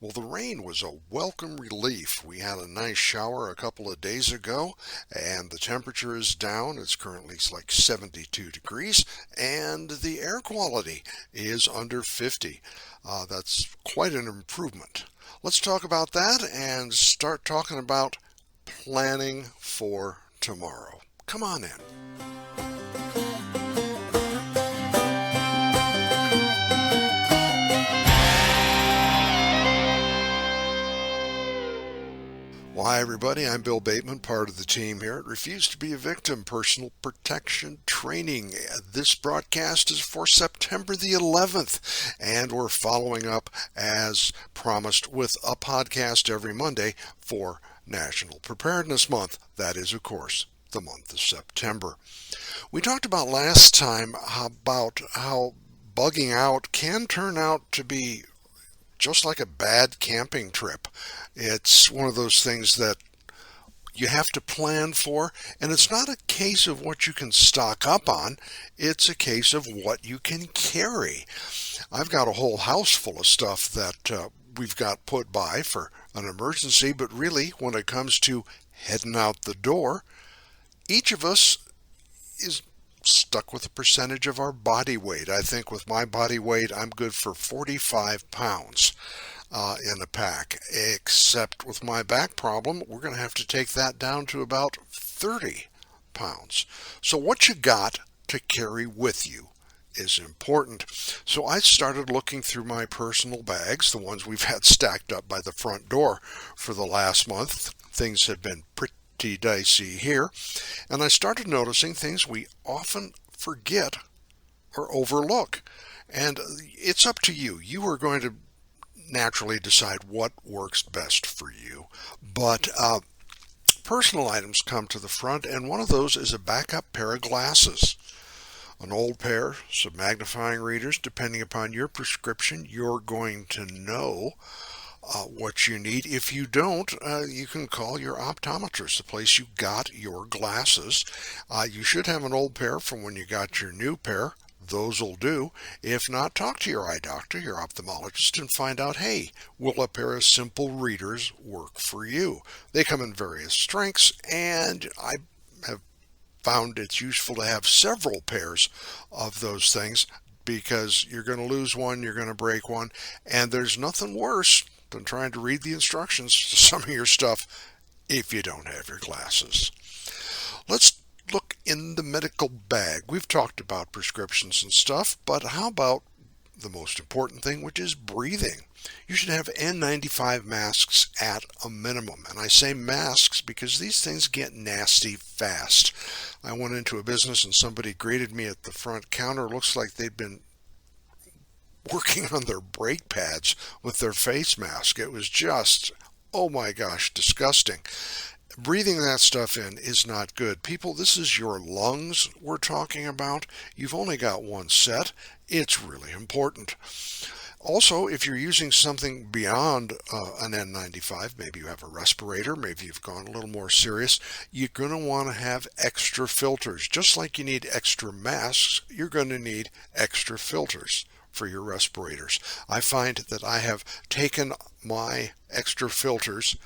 Well, the rain was a welcome relief. We had a nice shower a couple of days ago, and the temperature is down. It's currently like 72 degrees, and the air quality is under 50. That's quite an improvement. Let's talk about that and start talking about planning for tomorrow. Come on in. Well, hi, everybody. I'm Bill Bateman, part of the team here at Refuse to be a Victim Personal Protection Training. This broadcast is for September the 11th, and we're following up as promised with a podcast every Monday for National Preparedness Month. That is, of course, the month of September. We talked about last time about how bugging out can turn out to be just like a bad camping trip. It's one of those things that you have to plan for, and it's not a case of what you can stock up on, it's a case of what you can carry. I've got a whole house full of stuff that we've got put by for an emergency, but really, when it comes to heading out the door, each of us is stuck with a percentage of our body weight. I think with my body weight, I'm good for 45 pounds in a pack, except with my back problem, we're going to have to take that down to about 30 pounds. So what you got to carry with you is important. So I started looking through my personal bags, the ones we've had stacked up by the front door for the last month. Things have been pretty dicey here, and I started noticing things we often forget or overlook. And it's up to you. You are going to naturally decide what works best for you. But personal items come to the front, and one of those is a backup pair of glasses. An old pair, some magnifying readers. Depending upon your prescription, you're going to know what you need. If you don't, you can call your optometrist, the place you got your glasses. You should have an old pair from when you got your new pair. Those will do. If not, talk to your eye doctor, your ophthalmologist, and find out, hey, will a pair of simple readers work for you? They come in various strengths, and I have found it's useful to have several pairs of those things because you're going to lose one, you're going to break one, and there's nothing worse than trying to read the instructions to some of your stuff if you don't have your glasses. Let's look in the medical bag. We've talked about prescriptions and stuff, but how about the most important thing, which is breathing? You should have N95 masks at a minimum. And I say masks because these things get nasty fast. I went into a business and somebody greeted me at the front counter. Looks like they'd been working on their brake pads with their face mask. It was just, oh my gosh, disgusting. Breathing that stuff in is not good. People, this is your lungs we're talking about. You've only got one set. It's really important. Also, if you're using something beyond an N95, maybe you have a respirator, maybe you've gone a little more serious, you're going to want to have extra filters. Just like you need extra masks, you're going to need extra filters for your respirators. I find that I have taken my extra filters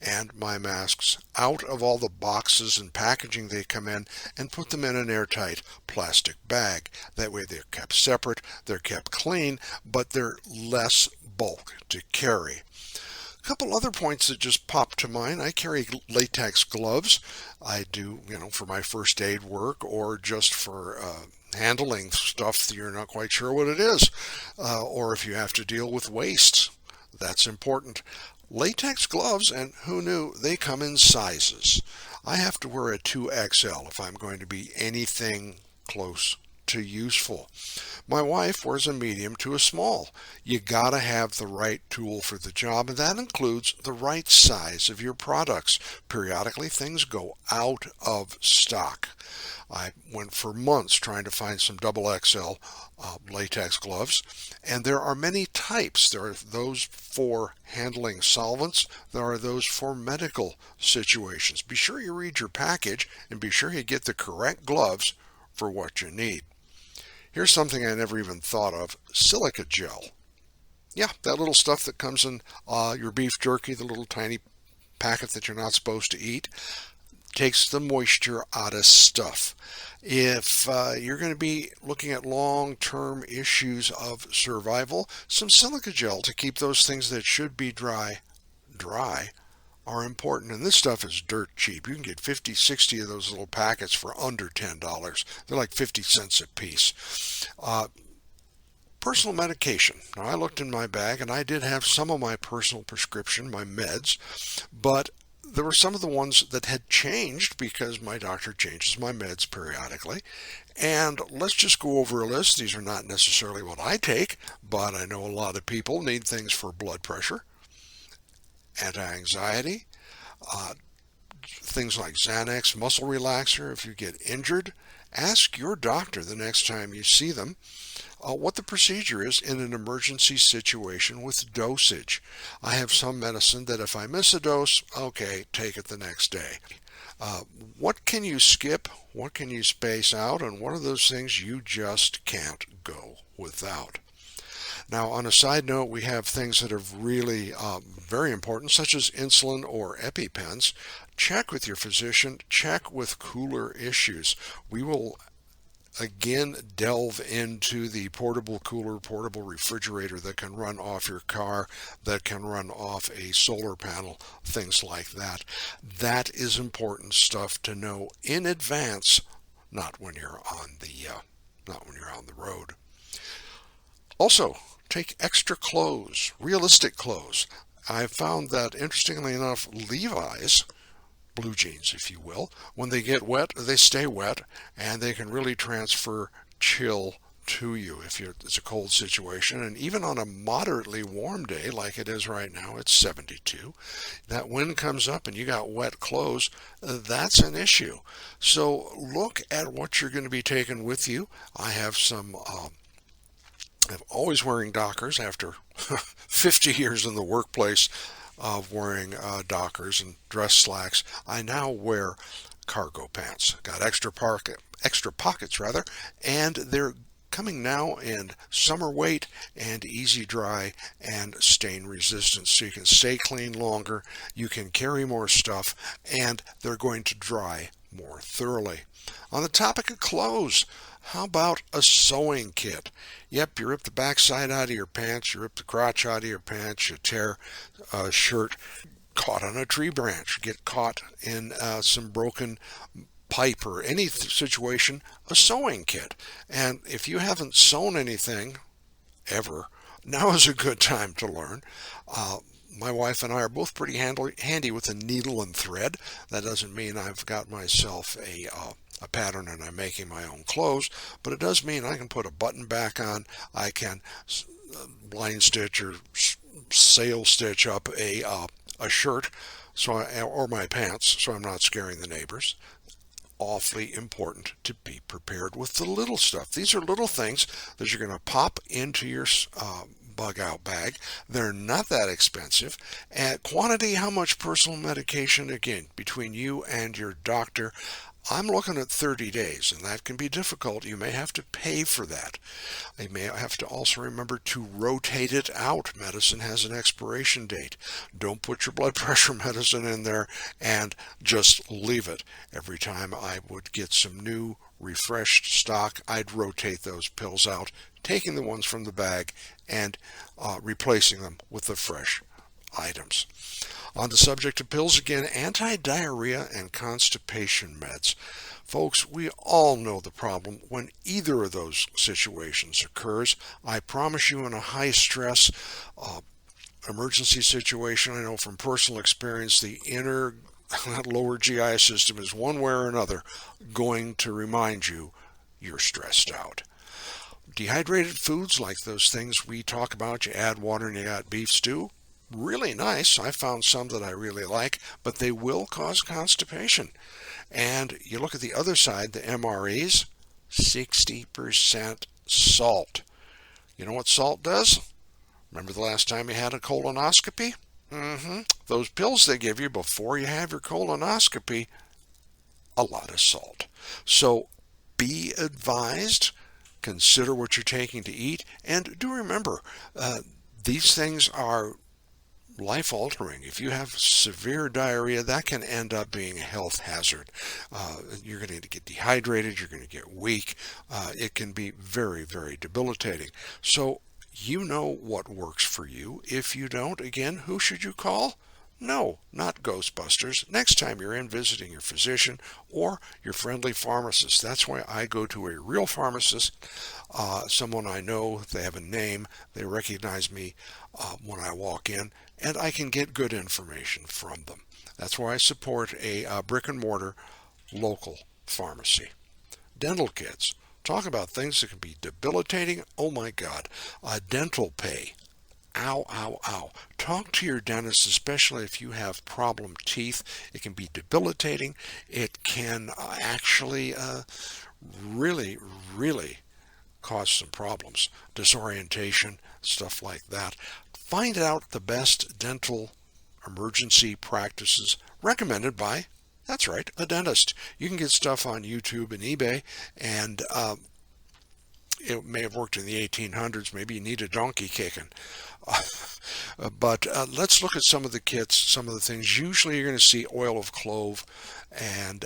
and my masks out of all the boxes and packaging they come in and put them in an airtight plastic bag. That way they're kept separate, they're kept clean, but they're less bulk to carry. A couple other points that just popped to mind. I carry latex gloves. I do, for my first aid work or just for handling stuff that you're not quite sure what it is, or if you have to deal with waste. That's important. Latex gloves, and who knew, they come in sizes. I have to wear a 2XL if I'm going to be anything close to useful. My wife wears a medium to a small. You gotta have the right tool for the job, and that includes the right size of your products. Periodically, things go out of stock. I went for months trying to find some double XL latex gloves, and there are many types. There are those for handling solvents. There are those for medical situations. Be sure you read your package and be sure you get the correct gloves for what you need. Here's something I never even thought of: silica gel. Yeah, that little stuff that comes in your beef jerky, the little tiny packet that you're not supposed to eat, takes the moisture out of stuff. If you're going to be looking at long-term issues of survival, some silica gel to keep those things that should be dry are important. And this stuff is dirt cheap. You can get 50, 60 of those little packets for under $10. They're like 50 cents a piece. Personal medication. Now, I looked in my bag and I did have some of my personal prescription, my meds, but there were some of the ones that had changed because my doctor changes my meds periodically. And let's just go over a list. These are not necessarily what I take, but I know a lot of people need things for blood pressure, anti-anxiety, uh, things like Xanax, muscle relaxer if you get injured. Ask your doctor the next time you see them what the procedure is in an emergency situation with dosage. I have some medicine that if I miss a dose, okay, take it the next day. Uh, what can you skip? What can you space out? And what are those things you just can't go without? Now, on a side note, we have things that are really very important, such as insulin or EpiPens. Check with your physician, check with cooler issues. We will again delve into the portable cooler, portable refrigerator that can run off your car, that can run off a solar panel, things like that. That is important stuff to know in advance, not when you're on the road. Also, take extra clothes, realistic clothes. I've found that, interestingly enough, Levi's, blue jeans, if you will, when they get wet, they stay wet, and they can really transfer chill to you if it's a cold situation. And even on a moderately warm day like it is right now, it's 72. That wind comes up and you got wet clothes, that's an issue. So look at what you're going to be taking with you. I have some I'm always wearing Dockers after 50 years in the workplace of wearing Dockers and dress slacks. I now wear cargo pants. Got extra pockets rather, and they're coming now in summer weight and easy dry and stain resistant, so you can stay clean longer, you can carry more stuff, and they're going to dry more thoroughly. On the topic of clothes, how about a sewing kit? Yep, you rip the backside out of your pants, you rip the crotch out of your pants, you tear a shirt caught on a tree branch, get caught in some broken pipe or any situation, a sewing kit. And if you haven't sewn anything ever, now is a good time to learn. My wife and I are both pretty handy with a needle and thread. That doesn't mean I've got myself a pattern and I'm making my own clothes, but it does mean I can put a button back on, I can line stitch or sail stitch up a shirt or my pants so I'm not scaring the neighbors. Awfully important to be prepared with the little stuff. These are little things that you're going to pop into your bug out bag. They're not that expensive. And quantity, how much personal medication, again, between you and your doctor, I'm looking at 30 days, and that can be difficult. You may have to pay for that. You may have to also remember to rotate it out. Medicine has an expiration date. Don't put your blood pressure medicine in there and just leave it. Every time I would get some new refreshed stock, I'd rotate those pills out, taking the ones from the bag and replacing them with the fresh items. On the subject of pills again, anti-diarrhea and constipation meds. Folks, we all know the problem when either of those situations occurs. I promise you, in a high-stress emergency situation, I know from personal experience, the inner lower GI system is one way or another going to remind you you're stressed out. Dehydrated foods like those things we talk about, you add water and you got beef stew, really nice. I found some that I really like, but they will cause constipation. And you look at the other side, the MREs, 60% salt. You know what salt does? Remember the last time you had a colonoscopy? Those pills they give you before you have your colonoscopy, a lot of salt. So be advised, consider what you're taking to eat, and do remember, These things are life altering. If you have severe diarrhea, that can end up being a health hazard. You're going to get dehydrated, you're going to get weak. It can be very, very debilitating. So, you know what works for you. If you don't, again, who should you call? No, not Ghostbusters. Next time you're in visiting your physician or your friendly pharmacist. That's why I go to a real pharmacist, someone I know, they have a name, they recognize me when I walk in, and I can get good information from them. That's why I support a brick and mortar local pharmacy. Dental kits. Talk about things that can be debilitating. Oh my God. Dental pay. Ow, ow, ow. Talk to your dentist, especially if you have problem teeth. It can be debilitating. It can actually really, really cause some problems. Disorientation, stuff like that. Find out the best dental emergency practices recommended by, that's right, a dentist. You can get stuff on YouTube and eBay, and it may have worked in the 1800s. Maybe you need a donkey kicking. But let's look at some of the kits, some of the things. Usually you're going to see oil of clove, and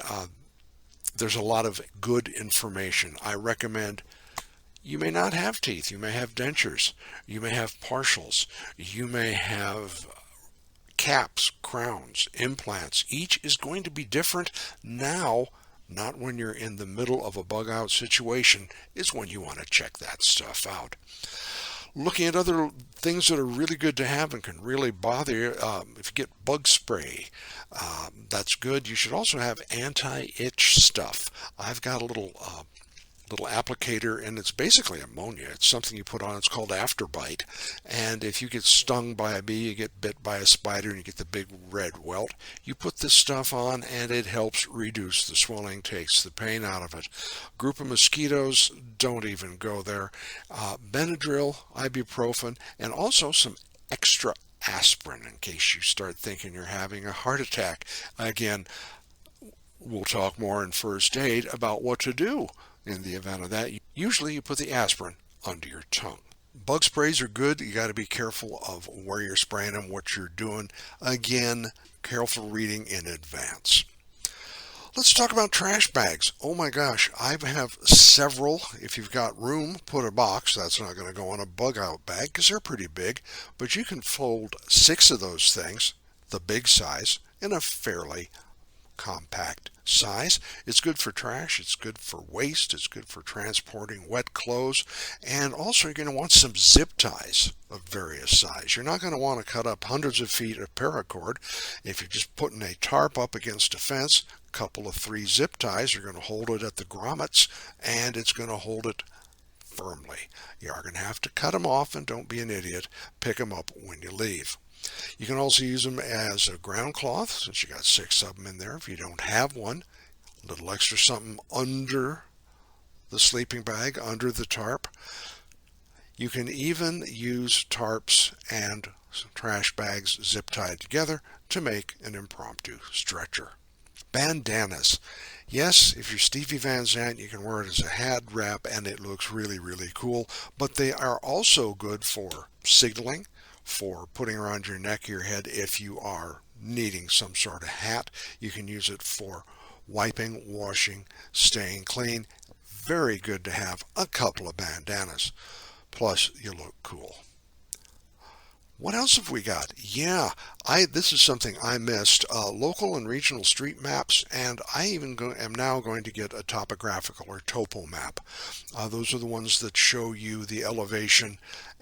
there's a lot of good information. I recommend, you may not have teeth. You may have dentures. You may have partials. You may have caps, crowns, implants. Each is going to be different now. Not when you're in the middle of a bug out situation is when you want to check that stuff out. Looking at other things that are really good to have and can really bother you, if you get bug spray, that's good. You should also have anti-itch stuff. I've got a little applicator, and it's basically ammonia. It's something you put on. It's called Afterbite. And if you get stung by a bee, you get bit by a spider, and you get the big red welt, you put this stuff on, and it helps reduce the swelling, takes the pain out of it. Group of mosquitoes, don't even go there. Benadryl, ibuprofen, and also some extra aspirin in case you start thinking you're having a heart attack. Again, we'll talk more in first aid about what to do in the event of that. Usually you put the aspirin under your tongue. Bug sprays are good. You got to be careful of where you're spraying them, what you're doing. Again, careful reading in advance. Let's talk about trash bags. Oh my gosh, I have several. If you've got room, put a box. That's not going to go on a bug out bag because they're pretty big. But you can fold 6 of those things, the big size, in a fairly compact size. It's good for trash, it's good for waste, it's good for transporting wet clothes, and also you're going to want some zip ties of various size. You're not going to want to cut up hundreds of feet of paracord. If you're just putting a tarp up against a fence, a couple of 3 zip ties are going to hold it at the grommets, and it's going to hold it firmly. You are going to have to cut them off, and don't be an idiot. Pick them up when you leave. You can also use them as a ground cloth, since you got 6 of them in there. If you don't have one, a little extra something under the sleeping bag, under the tarp. You can even use tarps and trash bags zip tied together to make an impromptu stretcher. Bandanas. Yes, if you're Stevie Van Zandt, you can wear it as a hat wrap, and it looks really, really cool. But they are also good for signaling, for putting around your neck, your head. If you are needing some sort of hat, you can use it for wiping, washing, staying clean. Very good to have a couple of bandanas. Plus, you look cool. What else have we got? Yeah, this is something I missed. Local and regional street maps, and I even am now going to get a topographical or topo map. Those are the ones that show you the elevation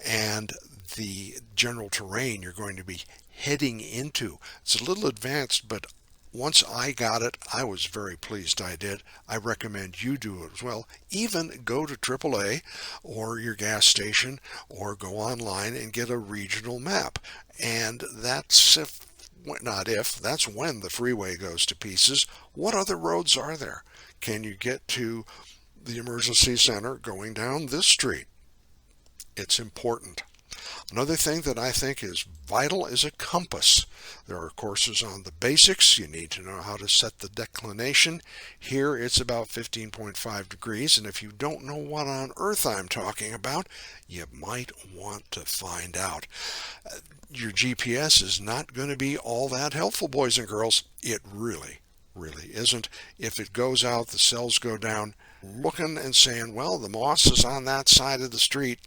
and the general terrain you're going to be heading into. It's a little advanced, but once I got it, I was very pleased I did. I recommend you do it as well. Even go to AAA or your gas station or go online and get a regional map. And that's that's when the freeway goes to pieces. What other roads are there? Can you get to the emergency center going down this street? It's important. Another thing that I think is vital is a compass. There are courses on the basics. You need to know how to set the declination. Here it's about 15.5 degrees, and if you don't know what on earth I'm talking about, you might want to find out. Your GPS is not going to be all that helpful, boys and girls. It really isn't. If it goes out, the cells go down, looking and saying, well, the moss is on that side of the street.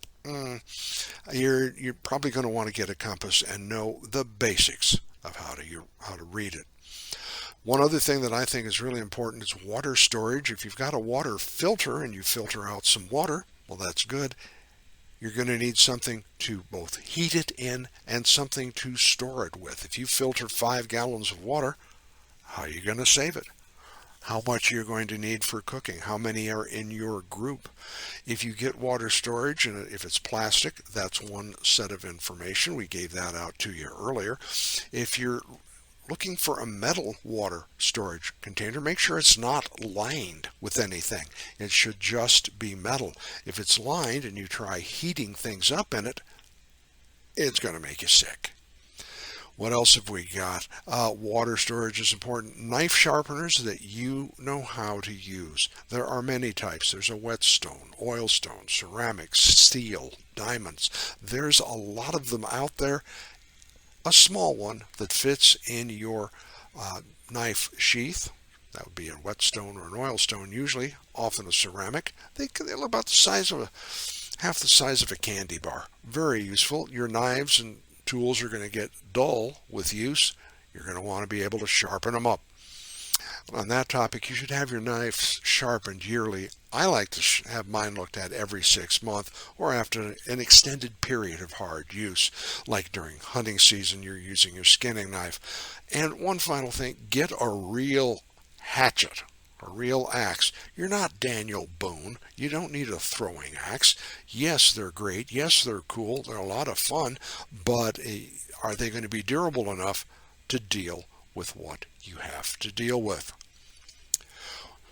You're probably going to want to get a compass and know the basics of how to read it. One other thing that I think is really important is water storage. If you've got a water filter and you filter out some water, well, that's good. You're going to need something to both heat it in and something to store it with. If you filter 5 gallons of water, how are you going to save it? How much you're going to need for cooking? How many are in your group? If you get water storage, and if it's plastic, that's one set of information. We gave that out to you earlier. If you're looking for a metal water storage container, make sure it's not lined with anything. It should just be metal. If it's lined and you try heating things up in it, it's going to make you sick. What else have we got? Water storage is important. Knife sharpeners that you know how to use. There are many types. There's a whetstone, oilstone, ceramics, steel, diamonds. There's a lot of them out there. A small one that fits in your knife sheath. That would be a whetstone or an oilstone usually, often a ceramic. They're about the size of half the size of a candy bar. Very useful. Your knives and tools are going to get dull with use. You're going to want to be able to sharpen them up. On that topic, you should have your knives sharpened yearly. I like to have mine looked at every 6 months or after an extended period of hard use, like during hunting season you're using your skinning knife. And one final thing, get a real hatchet, a real axe. You're not Daniel Boone. You don't need a throwing axe. Yes, they're great. Yes, they're cool. They're a lot of fun. But are they going to be durable enough to deal with what you have to deal with?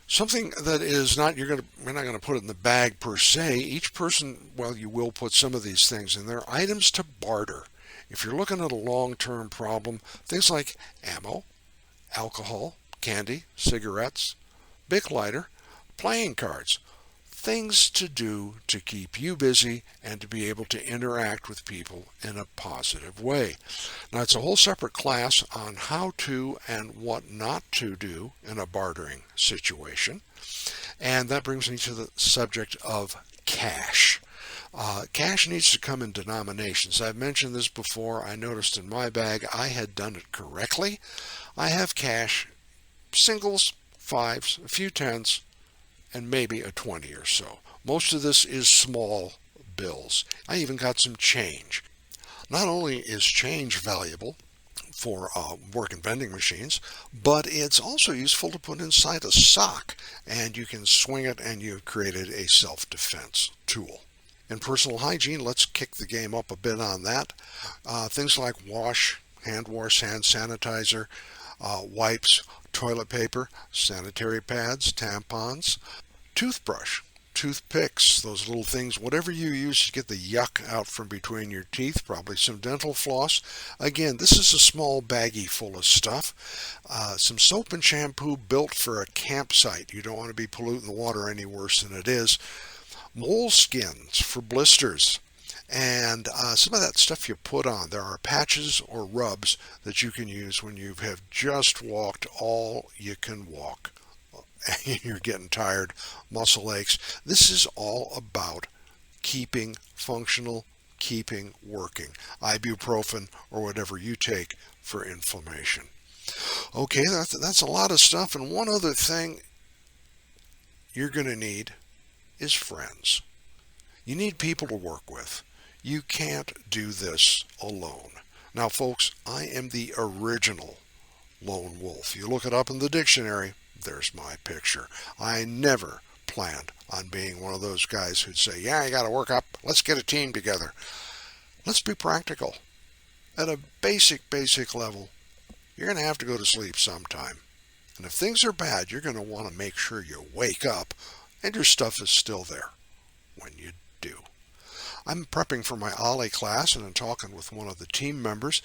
Something that is not, we're not going to put it in the bag per se. Each person, well, you will put some of these things in there. Items to barter. If you're looking at a long-term problem, things like ammo, alcohol, candy, cigarettes, Bic lighter, playing cards, things to do to keep you busy and to be able to interact with people in a positive way. Now, it's a whole separate class on how to and what not to do in a bartering situation. And that brings me to the subject of cash. Cash needs to come in denominations. I've mentioned this before. I noticed in my bag I had done it correctly. I have cash, singles, fives, a few tens, and maybe a 20 or so. Most of this is small bills. I even got some change. Not only is change valuable for work and vending machines, but it's also useful to put inside a sock, and you can swing it and you've created a self-defense tool. In personal hygiene, let's kick the game up a bit on that. Things like hand wash, hand sanitizer, wipes, toilet paper, sanitary pads, tampons, toothbrush, toothpicks, those little things, whatever you use to get the yuck out from between your teeth, probably some dental floss. Again, this is a small baggie full of stuff. Some soap and shampoo built for a campsite. You don't want to be polluting the water any worse than it is. Moleskins for blisters. And some of that stuff you put on. There are patches or rubs that you can use when you have just walked all you can walk. You're getting tired, muscle aches. This is all about keeping functional, keeping working. Ibuprofen or whatever you take for inflammation. Okay, that's a lot of stuff. And one other thing you're going to need is friends. You need people to work with. You can't do this alone. Now, folks, I am the original lone wolf. You look it up in the dictionary, there's my picture. I never planned on being one of those guys who'd say, yeah, you got to work up. Let's get a team together. Let's be practical. At a basic level, you're going to have to go to sleep sometime. And if things are bad, you're going to want to make sure you wake up and your stuff is still there when you do. I'm prepping for my Ollie class, and in talking with one of the team members,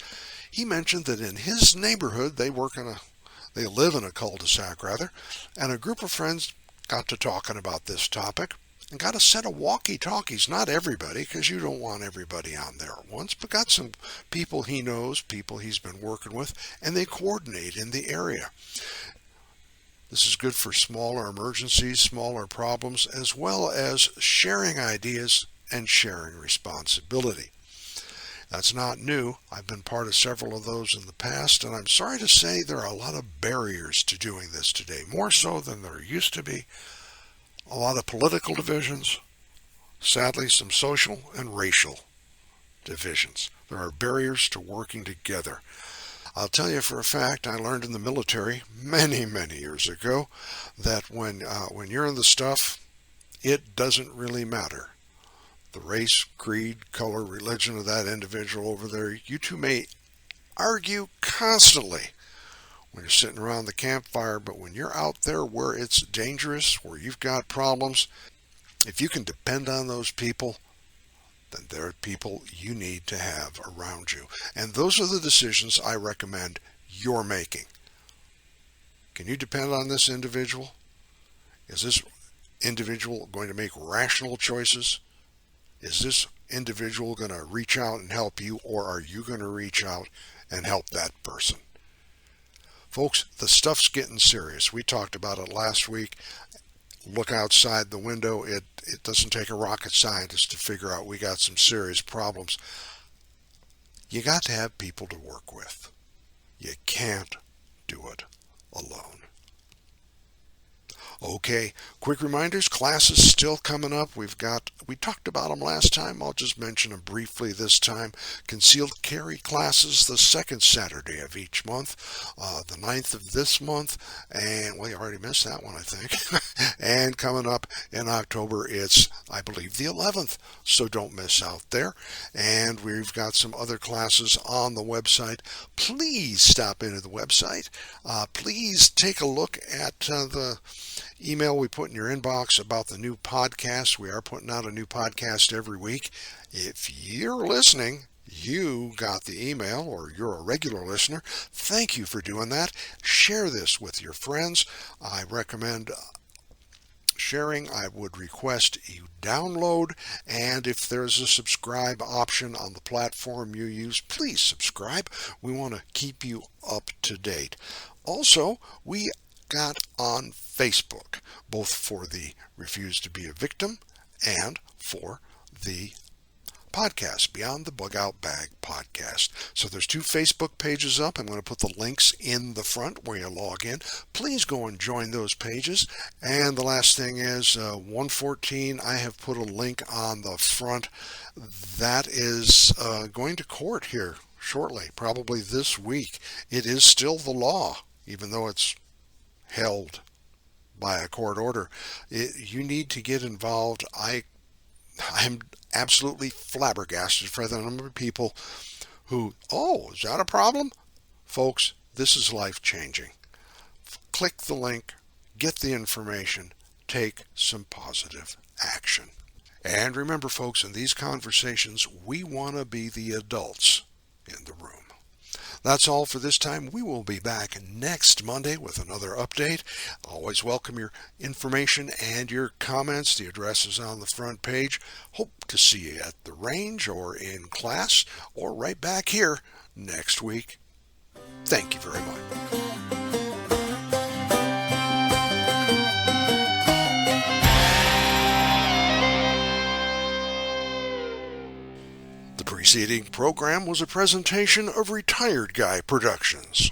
he mentioned that in his neighborhood they live in a cul-de-sac rather, and a group of friends got to talking about this topic and got a set of walkie-talkies. Not everybody, because you don't want everybody on there at once, but got some people he knows, people he's been working with, and they coordinate in the area. This is good for smaller emergencies, smaller problems, as well as sharing ideas and sharing responsibility. That's not new. I've been part of several of those in the past, and I'm sorry to say there are a lot of barriers to doing this today, more so than there used to be. A lot of political divisions, sadly some social and racial divisions. There are barriers to working together. I'll tell you for a fact, I learned in the military many, many years ago that when you're in the stuff, it doesn't really matter. The race, creed, color, religion of that individual over there, you two may argue constantly when you're sitting around the campfire, but when you're out there where it's dangerous, where you've got problems, if you can depend on those people, then they're people you need to have around you. And those are the decisions I recommend you're making. Can you depend on this individual? Is this individual going to make rational choices? Is this individual going to reach out and help you, or are you going to reach out and help that person? Folks, the stuff's getting serious. We talked about it last week. Look outside the window. It doesn't take a rocket scientist to figure out we got some serious problems. You got to have people to work with. You can't do it alone. Okay, quick reminders, classes still coming up. We talked about them last time. I'll just mention them briefly this time. Concealed carry classes the second Saturday of each month, the 9th of this month, and well, you already missed that one, I think. And coming up in October, it's, I believe, the 11th, so don't miss out there. And we've got some other classes on the website. Please stop into the website. Please take a look at the email we put in your inbox about the new podcast. We are putting out a new podcast every week. If you're listening, you got the email, or you're a regular listener, thank you for doing that. Share this with your friends. I recommend sharing. I would request you download, and if there's a subscribe option on the platform you use, please subscribe. We want to keep you up to date. Also, we got on Facebook, both for the Refuse to Be a Victim and for the podcast, Beyond the Bug Out Bag podcast. So there's 2 Facebook pages up. I'm going to put the links in the front where you log in. Please go and join those pages. And the last thing is 114, I have put a link on the front. That is going to court here shortly, probably this week. It is still the law, even though it's held by a court order. You need to get involved. I'm absolutely flabbergasted for the number of people who, oh, is that a problem? Folks, this is life-changing. Click the link, get the information, take some positive action. And remember, folks, in these conversations, we want to be the adults in the room. That's all for this time. We will be back next Monday with another update. Always welcome your information and your comments. The address is on the front page. Hope to see you at the range or in class or right back here next week. Thank you very much. The preceding program was a presentation of Retired Guy Productions.